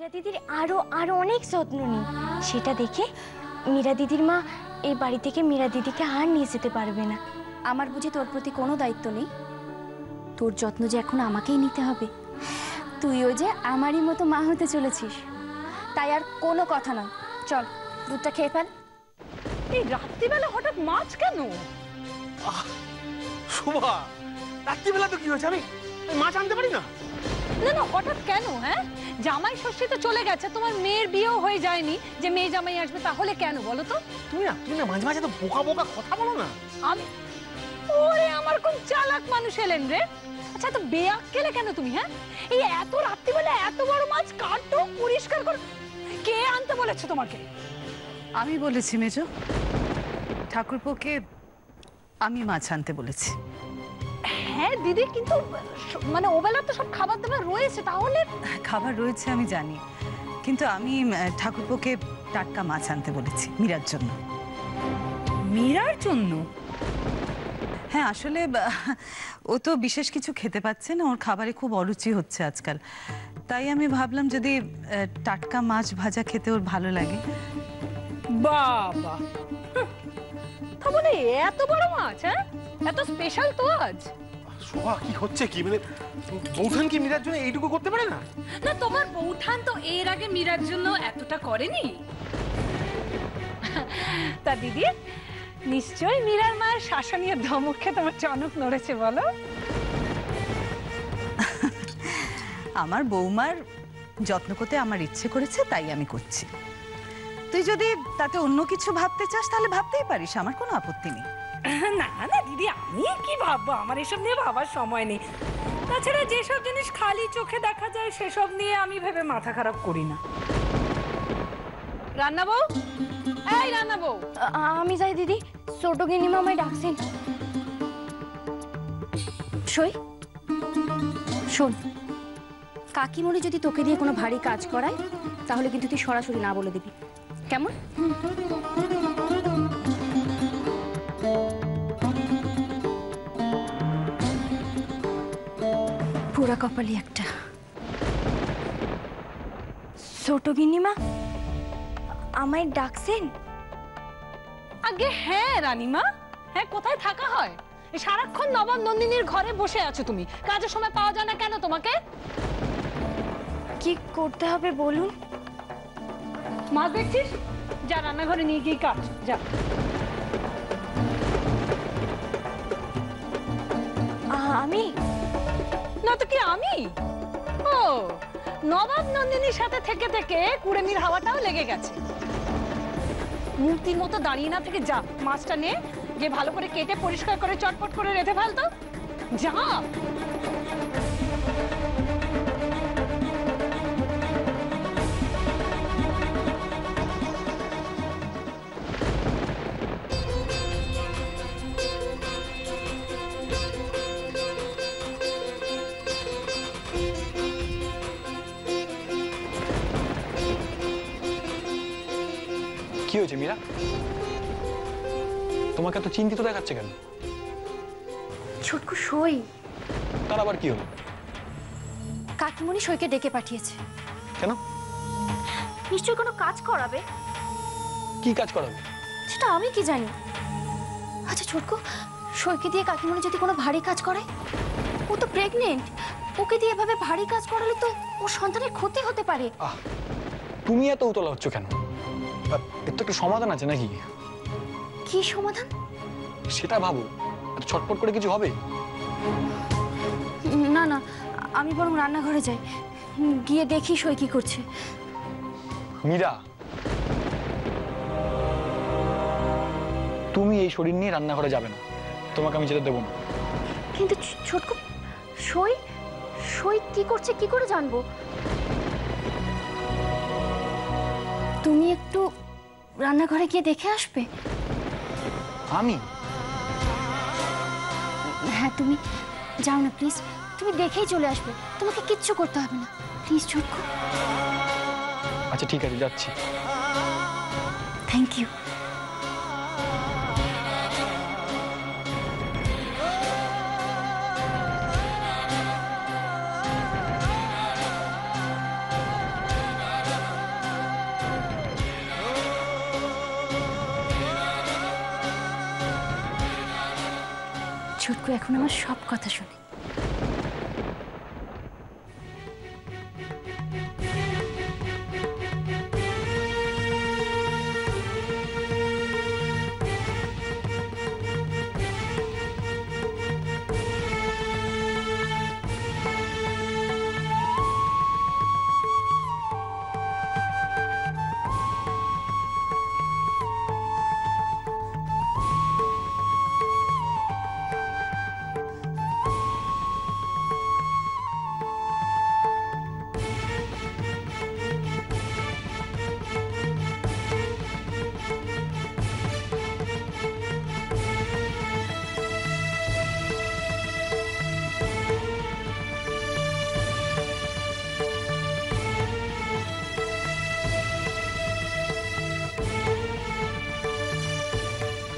মীরা দিদির আরো আরো অনেক যত্ন নিই, সেটা দেখে মীরা দিদির মা এই বাড়ি থেকে মীরা দিদিকে আর নিয়ে যেতে পারবে না। আমার বুঝি তোর প্রতি কোনো দায়িত্ব নেই? তোর যত্ন যে এখন আমাকেই নিতে হবে। তুইও যে আমারই মতো মা হতে চলেছিস, তাই আর কোনো কথা নয়। চল দুধটা খেয়ে ফেল। এই রাত্রিবেলা হঠাৎ মাছ কেন? শোভা, রাত্রিবেলা তো কি হয়েছে? আমি মাছ আনতে পারি না। না না, হঠাৎ কেন? হ্যাঁ, জামাই ষষ্ঠী তো চলে গেছে, তোমার মেয়ের বিয়েও হয়ে যায়নি যে মেয়ে জামাই আসবে, তাহলে কেন বলো তো? তুমি না মাঝে মাঝে তো বোকা বোকা কথা বলো না। আমি ওরে আমার কোন চালাক মানুষ এলেন রে। আচ্ছা, তো বেয়াক্কেলে কেন তুমি? হ্যাঁ, এই এত রাত্রিবেলা এত বড় মাছ কাটো, পরিষ্কার কর, কে আনতে বলেছে তোমাকে? আমি বলেছি মেজো, ঠাকুরপোকে আমি মাছ আনতে বলেছি। হ্যাঁ দিদি, কিন্তু মানে ওবেলা তো সব খাবার দাবার রয়েছে, তাহলে? খাবার রয়েছে আমি জানি, কিন্তু আমি ঠাকুরপোকে টাটকা মাছ আনতে বলেছি মীরার জন্য। মীরার জন্য? হ্যাঁ, আসলে ও তো বিশেষ কিছু খেতে পাচ্ছে না, ওর খাবারে খুব অরুচি হচ্ছে আজকাল। তাই আমি ভাবলাম যদি টাটকা মাছ ভাজা খেতে ওর ভালো লাগে। বাবা, তা বলে এত বড় মাছ? হ্যাঁ, এত স্পেশাল তো আজ? শোভা, কি হচ্ছে কি? মানে বৌঠান কি মীরার জন্য এইটুকু করতে পারে না? না, তোমার বৌঠান তো এর আগে মীরার জন্য এতটা করেনি। তা দিদি, নিশ্চয়ই মীরার মায়ের শাসনীয় ধমকে তোমার চনক নড়েছে, বলো? আমার বৌমার যত্ন করতে আমার ইচ্ছে করেছে, তাই আমি করছি। তুই যদি তাতে অন্য কিছু ভাবতে চাস তাহলে ভাবতেই পারিস, আমার কোনো আপত্তি নেই। না না দিদি, আমি কি ভাববো? আমার এসব নিয়ে ভাবার সময় নেই। তাছাড়া যেসব জিনিস খালি চোখে দেখা যায় সেসব নিয়ে আমি ভেবে মাথা খারাপ করি না। রান্না বউ, এই রান্না বউ। আমি যাই দিদি, ছোট গিন্নিমা আমায় ডাকছেন। সই শোন, কাকিমণি যদি তোকে দিয়ে কোনো ভারী কাজ করায় তাহলে কিন্তু তুই সরাসরি না বলে দিবি, কেমন? পুরা কপালি একটা। ছোট গিন্নিমা আমায় ডাকছেন? আগে হ্যাঁ রানীমা, হ্যাঁ, কোথায় থাকা হয়? সারাক্ষণ নবাব নন্দিনীর ঘরে বসে আছো তুমি, কাজের সময় পাওয়া যায় না কেন তোমাকে? কি করতে হবে বলুন? মাছ দেখছিস, যা রান্নাঘরে নিয়ে গিয়ে কাজ, যা। আমি না তো কি আমি? ও, নবাব নন্দিনীর সাথে থেকে থেকে কুড়েমির হাওয়াটাও লেগে গেছে। মূর্তির মতো দাঁড়িয়ে না থেকে যা, মাছটা নে, যে ভালো করে কেটে পরিষ্কার করে চটপট করে রেঁধে ফেল তো, যা। কি হয়েছে মীরা? তোমাকে এত চিন্তিত দেখাচ্ছে কেন? ছোটকু সই। তার আবার কি হলো? কাকিমণি সইকে ডেকে পাঠিয়েছে। কেন? নিশ্চয়ই কোনো কাজ করাবে। কি কাজ করাবে? সেটা আমি কি জানি। আচ্ছা ছোটকু, সইকে দিয়ে কাকিমণি যদি কোনো ভারী কাজ করায়, ও তো প্রেগনেন্ট, ওকে দিয়ে এভাবে ভারী কাজ করালে তো ওর সন্তানের ক্ষতি হতে পারে। তুমি এত উতলা হচ্ছ কেন? এর তো একটু সমাধান আছে নাকি? কি সমাধান? সেটা ভাবো, এত ছটপট করে কিছু হবে? না না, আমি বরং রান্নাঘরে যাই, গিয়ে দেখি সই কি করছে। মীরা, তুমি এই শরীর নিয়ে রান্নাঘরে যাবে না, তোমাকে আমি যেতে দেবো না। কিন্তু ছোটকু, সই সই কি করছে কি করে জানবো? তুমি একটু রান্নাঘরে গিয়ে দেখে আসবে। আমি? হ্যাঁ তুমি যাও না প্লিজ, তুমি দেখেই চলে আসবে, তোমাকে কিচ্ছু করতে হবে না, প্লিজ ছোটকু। আচ্ছা ঠিক আছে, যাচ্ছি। Thank you. ছুটকু এখন আমার সব কথা শোনে।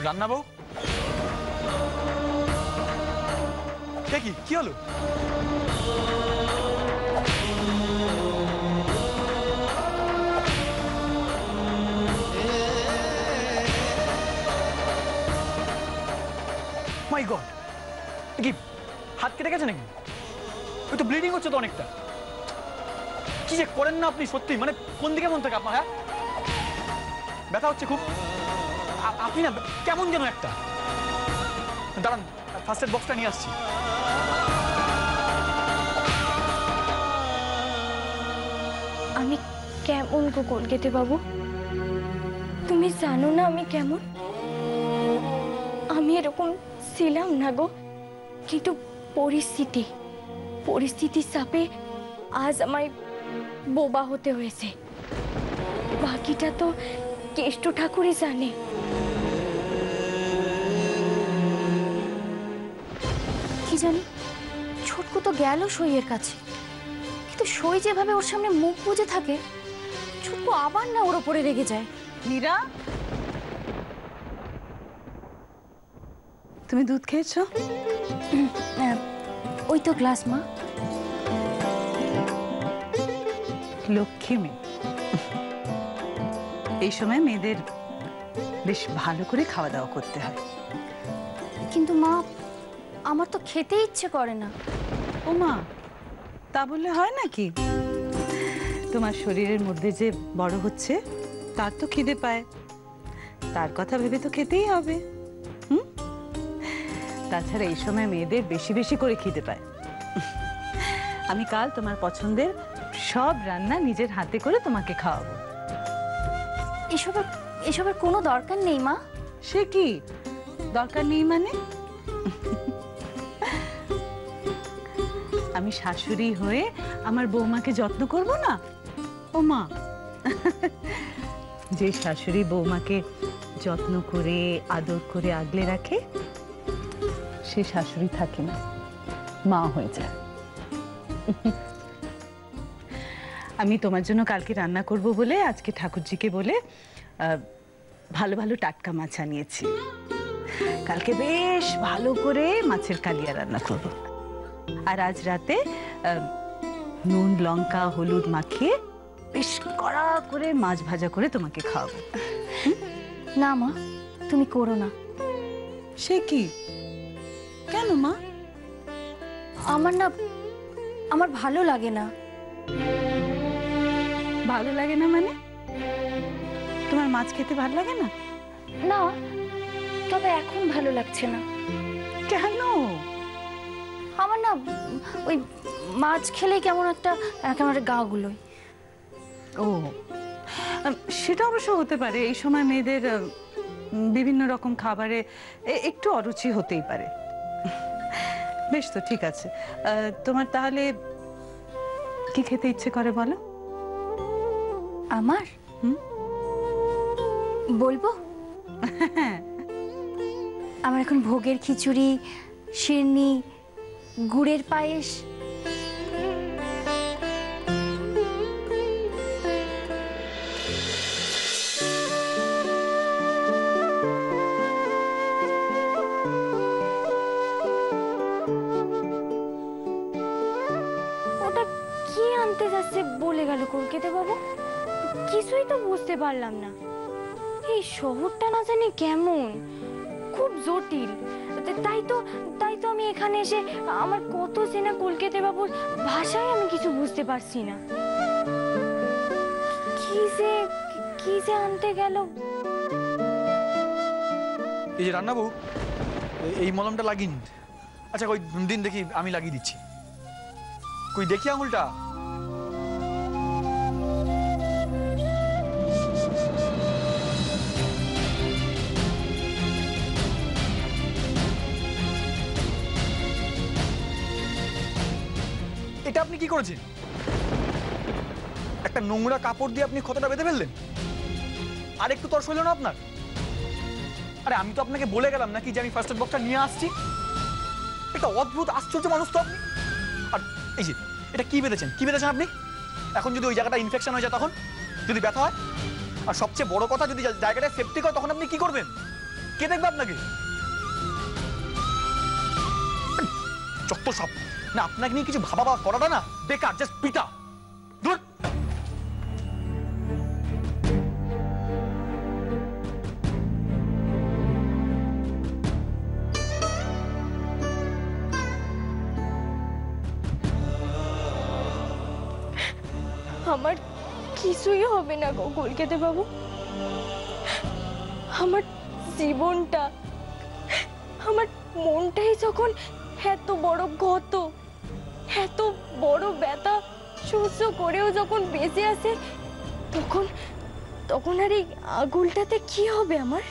রান্না বউ, কি হলো? মাই গড, কি হাত কেটে গেছে নাকি? ওই তো ব্লিডিং হচ্ছে তো অনেকটা। কি যে করেন না আপনি সত্যি, মানে কোন দিকে মন থাকে আপনার? হ্যাঁ, ব্যথা হচ্ছে খুব। আপনি না কেমন যেন একটা। দাঁড়ান, ফার্স্ট এড বক্সটা নিয়ে আসছি। আমি কেমন গো কলকাতা বাবু? তুমি জানো না আমি কেমন? আমি এরকম ছিলাম না গো, কিন্তু পরিস্থিতির চাপে আজ আমায় বোবা হতে হয়েছে। বাকিটা তো কেষ্ট ঠাকুরই জানে। কি জানি, ছুটকু তো গেল সইয়ের কাছে, কিন্তু সই যেভাবে ওর সামনে মুখ বুজে থাকে, ছুটকু আবার না ওর ওপরে রেগে যায়। মীরা, তুমি দুধ খেয়েছো? ওই তো গ্লাস মা। লক্ষ্মী মেয়ে। এই সময় মেয়েদের বেশ ভালো করে খাওয়া দাওয়া করতে হয়। কিন্তু মা, আমার তো খেতে ইচ্ছে করে না। ও মা, তা বললে হয় নাকি? তোমার শরীরের মধ্যে যে বড় হচ্ছে তার তো খিদে পায়, তার কথা ভেবে তো খেতেই হবে। তাছাড়া এই সময় মেয়েদের বেশি বেশি করে খিদে পায়। আমি কাল তোমার পছন্দের সব রান্না নিজের হাতে করে তোমাকে খাওয়াবো। এসবের কোনো দরকার নেই মা। সে কি দরকার নেই মানে? আমি শাশুড়ি হয়ে আমার বৌমাকে যত্ন করব না? ও মা, যে শাশুড়ি বৌমাকে যত্ন করে আদর করে আগলে রাখে, সে শাশুড়ি থাকে না, মা হয়ে যায়। আমি তোমার জন্য কালকে রান্না করব বলে আজকে ঠাকুরজিকে বলে ভালো ভালো টাটকা মাছ আনিয়েছি। কালকে বেশ ভালো করে মাছের কালিয়া রান্না করব, আর আজ রাতে নুন লঙ্কা হলুদ মাখিয়ে বেশ কড়া করে মাছ ভাজা করে তোমাকে খাওয়াবো। না মা, তুমি করো না। সে কি? কেন মা? আমার ভালো লাগে না। ভালো লাগে না মানে? তোমার মাছ খেতে ভালো লাগে না? না, তবে এখন ভালো লাগছে না। কেন? আমার না ওই মাছ খেলেই কেমন একটা একেবারে গা গুলোয়। ও, সেটা অবশ্য হতে পারে। এই সময় মেয়েদের বিভিন্ন রকম খাবারে একটু অরুচি হতেই পারে। বেশ, তো ঠিক আছে। তোমার তাহলে কি খেতে ইচ্ছে করে বলো? আমার বলবো? আমার এখন ভোগের খিচুড়ি, শিরনি, গুড়ের পায়েস। ওটা কি আনতে যাচ্ছে বলে গেল কলকাতা বাবু? কিছুই তো বুঝতে পারলাম না। এই শহরটা না জানি কেমন, খুব জটিল। তাই তো আমি এখানে এসে আমার কত চেনা কলকাতা বাবুর ভাষায় আমি কিছু বুঝতে পারছি না। কি যে আনতে গেল। এই যে রান্নাবু, এই মলমটা লাগিয়ে নিন। আচ্ছা কই দিন দেখি, আমি লাগিয়ে দিচ্ছি। কই দেখি আঙুলটা। এটা আপনি কি করেছেন? একটা নোংরা কাপড় দিয়ে আপনি ক্ষতটা বেঁধে ফেললেন? আর একটু তর সইল না আপনার? আরে আমি তো আপনাকে বলে গেলাম নাকি যে আমি ফার্স্ট এড বক্সটা নিয়ে আসছি। একটা অদ্ভুত আশ্চর্য মানুষ তো আপনি। আর এই যে এটা কি বেঁধেছেন আপনি? এখন যদি ওই জায়গাটা ইনফেকশন হয়ে যায়, তখন যদি ব্যথা হয়, আর সবচেয়ে বড় কথা যদি জায়গাটা সেপটিক হয়, তখন আপনি কি করবেন? কে দেখবে আপনাকে? যত সব না, আপনাকে নিয়ে কিছু ভাবা বা করাটা না বেকার, জাস্ট পিটা। দূর। আমার কিছুই হবে না গো কলকাতা বাবু। আমার জীবনটা, আমার মনটাই যখন এত বড় ক্ষত, এত বড় ব্যথা সহ্য করেও যখন বেঁচে আছে, তখন আর এই আঙুলটাতে কি হবে? আমার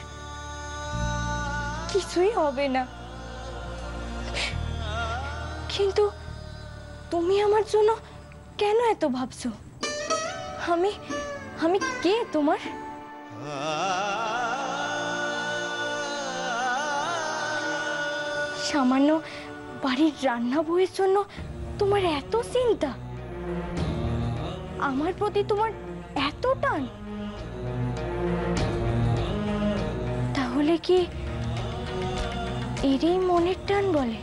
কিছুই হবে না। কিন্তু তুমি আমার জন্য কেন এত ভাবছো? আমি কে তোমার? সামান্য বাড়ির রান্না বউয়ের জন্য তোমার এত চিন্তা, আমার প্রতি তোমার এত টান। তাহলে কি এরই মনের টান বলে?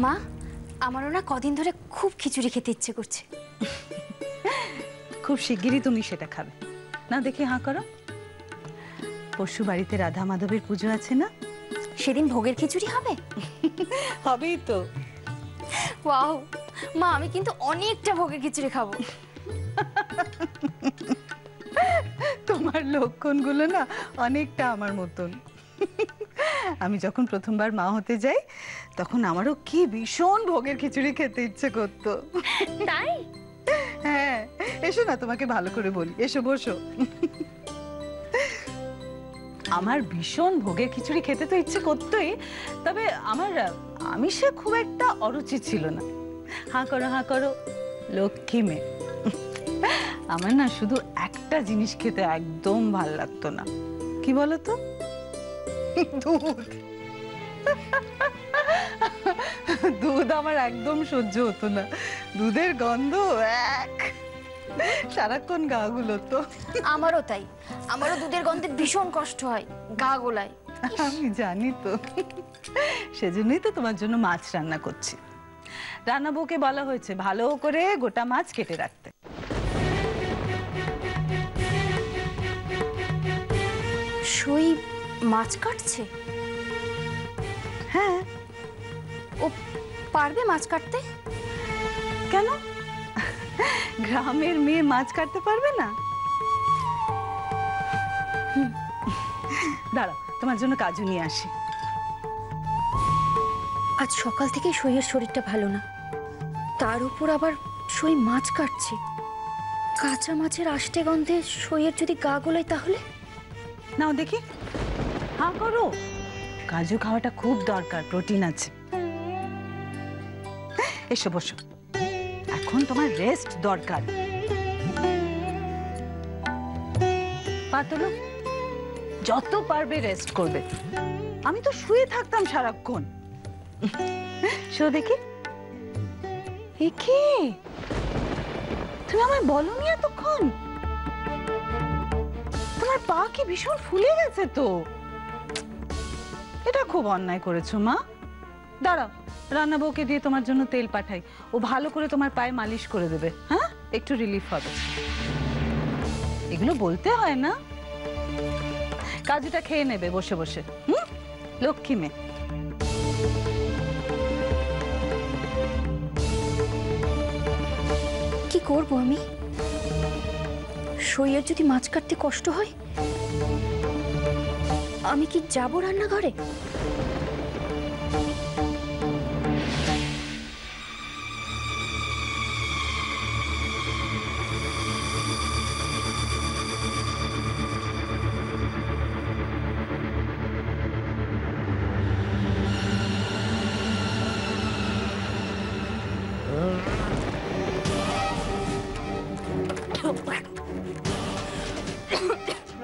মা, আমারও না কদিন ধরে খুব খিচুড়ি খেতে ইচ্ছে করছে। খুব শিগগিরই তুমি সেটা খাবে না। দেখি হাঁ করো। পরশু বাড়িতে রাধা মাধবের পুজো আছে না? সেদিন ভোগের খিচুড়ি হবে? হবেই তো। ওয়াও মা, আমি কিন্তু অনেকটা ভোগের খিচুড়ি খাবো। তোমার লক্ষণগুলো না অনেকটা আমার মতন। আমি যখন প্রথমবার মা হতে যাই, তখন আমারও কি ভীষণ ভোগের খিচুড়ি খেতে ইচ্ছে করতো। তাই? হ্যাঁ, এসো না, তোমাকে ভালো করে বলি। এসো, বসো। আমার ভীষণ ভোগের খিচুড়ি খেতে তো ইচ্ছে করতোই, তবে আমার আমিষে খুব একটা অরুচি ছিল না। হাঁ করো, লক্ষ্মী মেয়ে। আমার না শুধু একটা জিনিস খেতে একদম ভাল লাগতো না। কি বলতো? দুধ। দুধ আমার একদম সহ্য হতো না। দুধের গন্ধ সারাক্ষণ গা গুলোতো। আমারও তাই, আমারও দুধের গন্ধে ভীষণ কষ্ট হয়, গা গোলায়। আমি জানি তো, সেজন্যই তো তোমার জন্য মাছ রান্না করছি। রান্না বউকে বলা হয়েছে ভালো করে গোটা মাছ কেটে রাখতে। সই মাছ কাটছে? হ্যাঁ। ও পারবে মাছ কাটতে? কেন? গ্রামের মেয়ে মাছ কাটতে পারবে না? দাঁড়া, তোমার জন্য কাজু নিয়ে আসি। আজ সকাল থেকে সইয়ের শরীরটা ভালো না, তার উপর আবার সই মাছ কাটছে। কাঁচা মাছের আষ্টে গন্ধে সইয়ের যদি গা গোলায় তাহলে? নাও দেখি, হাঁ করো। কাজু খাওয়াটা খুব দরকার, প্রোটিন আছে। এসো বসো, এখন তোমার রেস্ট দরকার। পা তোলো, যত পারবে রেস্ট করবে। আমি তো শুয়ে থাকতাম সারাক্ষণ। শো দেখি। কি তুমি আমায় বলোনি এতক্ষণ? তোমার পা কি ভীষণ ফুলে গেছে তো। এটা খুব অন্যায় করেছো মা। দাঁড়াও, রান্না বউকে দিয়ে তোমার জন্য তেল পাঠাই, ও ভালো করে তোমার পায়ে মালিশ করে দেবে। হ্যাঁ, একটু রিলিফ হবে। এগুলো বলতে হয় না। কাজুটা খেয়ে নেবে বসে বসে। লক্ষ্মী মেয়ে। কি করব আমি? সইয়ের যদি মাছ কাটতে কষ্ট হয়, আমি কি যাব রান্নাঘরে?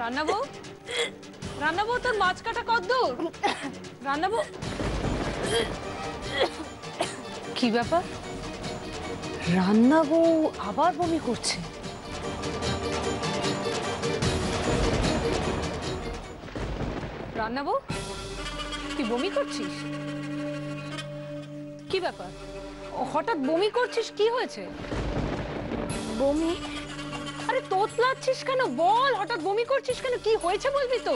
রান্নাবো, রান্নাবো, তোর মাছ কাটা কদ্দূর? রান্নাবো, কি ব্যাপার? রান্নাবো আবার বমি করছে। রান্নাবো, তুই বমি করছিস? কি ব্যাপার, হঠাৎ বমি করছিস? কি হয়েছে? বমি? আরে তোতলাচ্ছিস কেন? বল, হঠাৎ বমি করছিস কেন? কি হয়েছে বলবি তো।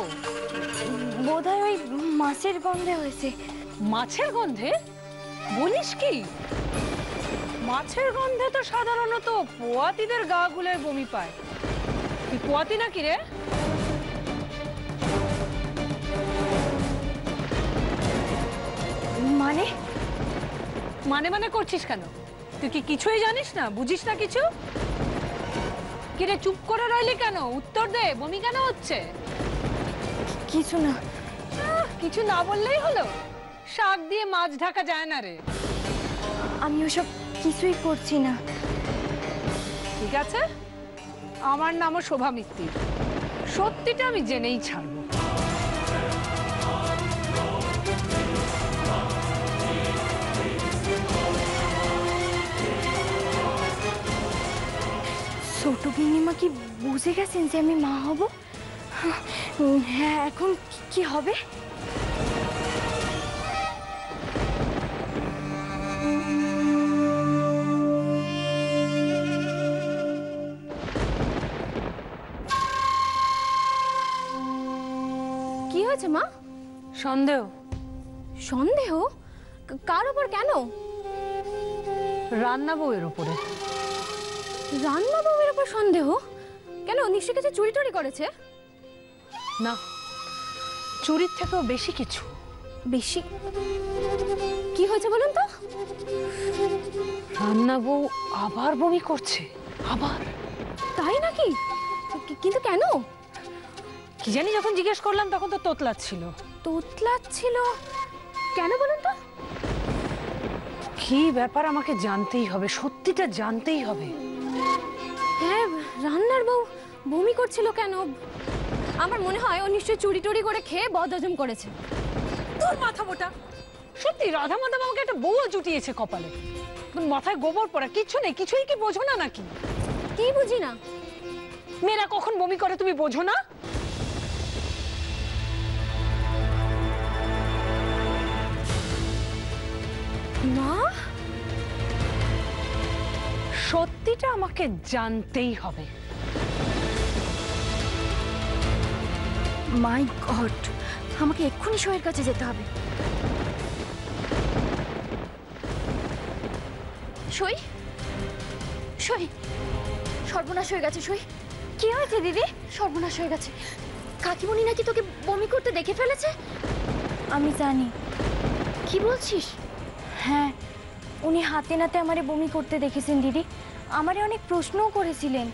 বোধহয় ওই মাছের গন্ধে হয়েছে। মাছের গন্ধে? বলিস কি? মাছের গন্ধে তো সাধারণত পোয়াতিদের গা গুলোয় বমি পায়। তুই পোয়াতি নাকি রে? মানে? মানে মানে করছিস কেন? তুই কি কিছুই জানিস না, বুঝিস না কিছু? কিরে চুপ করে রইলি কেন? উত্তর দে, বমি কেন হচ্ছে? কিছু না। কিছু না বললেই হলো? শাক দিয়ে মাছ ঢাকা যায় না রে। আমি ওসব কিছুই করছি না। ঠিক আছে, আমার নামও শোভা মিত্তির। সত্যিটা আমি জেনেই ছাড়বো। ছোট গিন্নিমা কি বুঝে গেছেন যে আমি মা হব? হ্যাঁ, এখন কি হবে? কি হয়েছে মা? সন্দেহ। সন্দেহ? কার উপর? কেন? রান্না বউয়ের উপরে। রান্না বউয়ের উপর সন্দেহ? কেন, নিশ্চয়ই কিছু চুরি টুরি করেছে? না, চুরির থেকেও বেশি কিছু। বেশি? কি হয়েছে বলুন তো? রান্না বউ আবার বমি করছে। আবার? তাই নাকি? কিন্তু কেন? কি জানি, যখন জিজ্ঞেস করলাম তখন তো তোতলাচ্ছিল। তোতলাচ্ছিল কেন বলুন তো? কি ব্যাপার আমাকে জানতেই হবে, সত্যিটা জানতেই হবে। হ্যাঁ, রান্নার বউ বমি করছিল কেন? আমার মনে হয় ও নিশ্চয়ই চুরি টুরি করে খেয়ে বদহজম করেছে। তোর মাথা মোটা। সত্যি রাধা মাধব আমাকে একটা বউও জুটিয়েছে কপালে। মাথায় গোবর পড়া, কিচ্ছু নেই। কিছুই কি বোঝো না নাকি? কি বুঝি না? মেয়েরা কখন বমি করে তুমি বোঝো না? মা, সত্যিটা আমাকে জানতেই হবে। মাই গড, আমাকে এক্ষুনি সইয়ের কাছে যেতে হবে। সই, সই, সর্বনাশ হয়ে গেছে। সই, কি হয়েছে দিদি? সর্বনাশ হয়ে গেছে। কাকিমণি নাকি তোকে বমি করতে দেখে ফেলেছে। আমি জানি। কি বলছিস? হ্যাঁ, উনি হাতে নাতে আমারে বমি করতে দেখেছেন দিদি। আমারে অনেক প্রশ্নও করেছিলেন।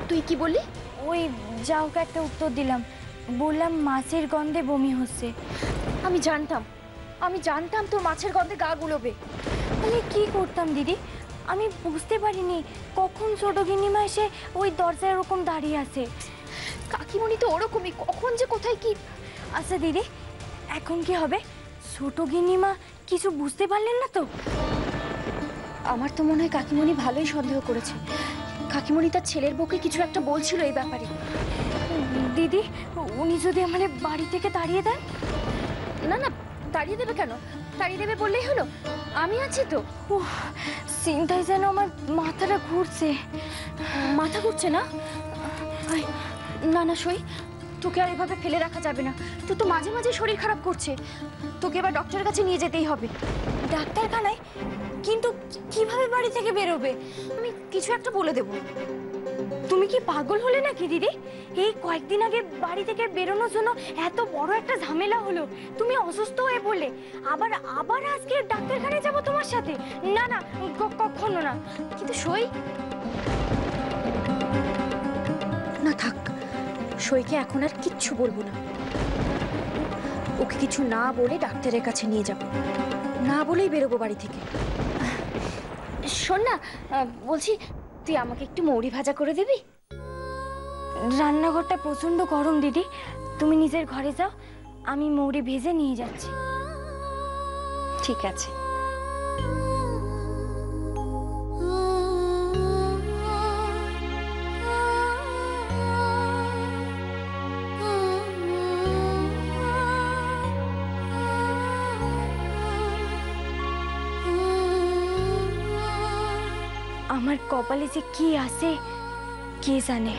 তুই কি বললি? ওই যা ওকে একটা উত্তর দিলাম, বললাম মাছের গন্ধে বমি হচ্ছে। আমি জানতাম তোর মাছের গন্ধে গা গুলোবে। আমি কি করতাম দিদি? আমি বুঝতে পারিনি কখন ছোট গিন্নিমা এসে ওই দরজায় এরকম দাঁড়িয়ে আছে। কাকিমণি তো ওরকমই, কখন যে কোথায় কি। আচ্ছা দিদি, এখন কি হবে? ছোট গিন্নিমা কিছু বুঝতে পারলেন না তো? আমার তো মনে হয় কাকিমণি ভালোই সন্দেহ করেছে। কাকিমণি তার ছেলের বউকে কিছু একটা বলছিল এই ব্যাপারে। দিদি, উনি যদি আমাদের বাড়ি থেকে তাড়িয়ে দেন? না না, তাড়িয়ে দেবে কেন? তাড়িয়ে দেবে বললেই হলো, আমি আছি তো। উফ, চিন্তায় যেন আমার মাথাটা ঘুরছে। মাথা ঘুরছে না? আয়, না না সই, তোকে আর এভাবে ফেলে রাখা যাবে না। তুই তো মাঝে মাঝে শরীর খারাপ করছে, তোকে এবার ডক্টরের কাছে নিয়ে যেতেই হবে। ডাক্তারখানায়? কিন্তু কিভাবে বাড়ি থেকে বেরোবে? আমি কিছু একটা বলে দেবো। তুমি কি পাগল হলে নাকি দিদি? এই কয়েকদিন আগে বাড়ি থেকে বেরোনোর জন্য এত বড় একটা ঝামেলা হলো, তুমি অসুস্থ হয়ে পড়লে, আবার আবার আজকে ডাক্তারখানায় যাব তোমার সাথে? না না, কখনো না। কিন্তু সই, না থাক, সইকে এখন আর কিচ্ছু বলবো না। ওকে কিছু না বলে ডাক্তারের কাছে নিয়ে যাব, না বলেই বেরোবো বাড়ি থেকে। শোন না, বলছি তুই আমাকে একটু মৌরি ভাজা করে দিবি? রান্নাঘরটা প্রচন্ড গরম দিদি, তুমি নিজের ঘরে যাও, আমি মৌরি ভেজে নিয়ে যাচ্ছি। ঠিক আছে। আমার কপালে যে কি আছে কে জানে।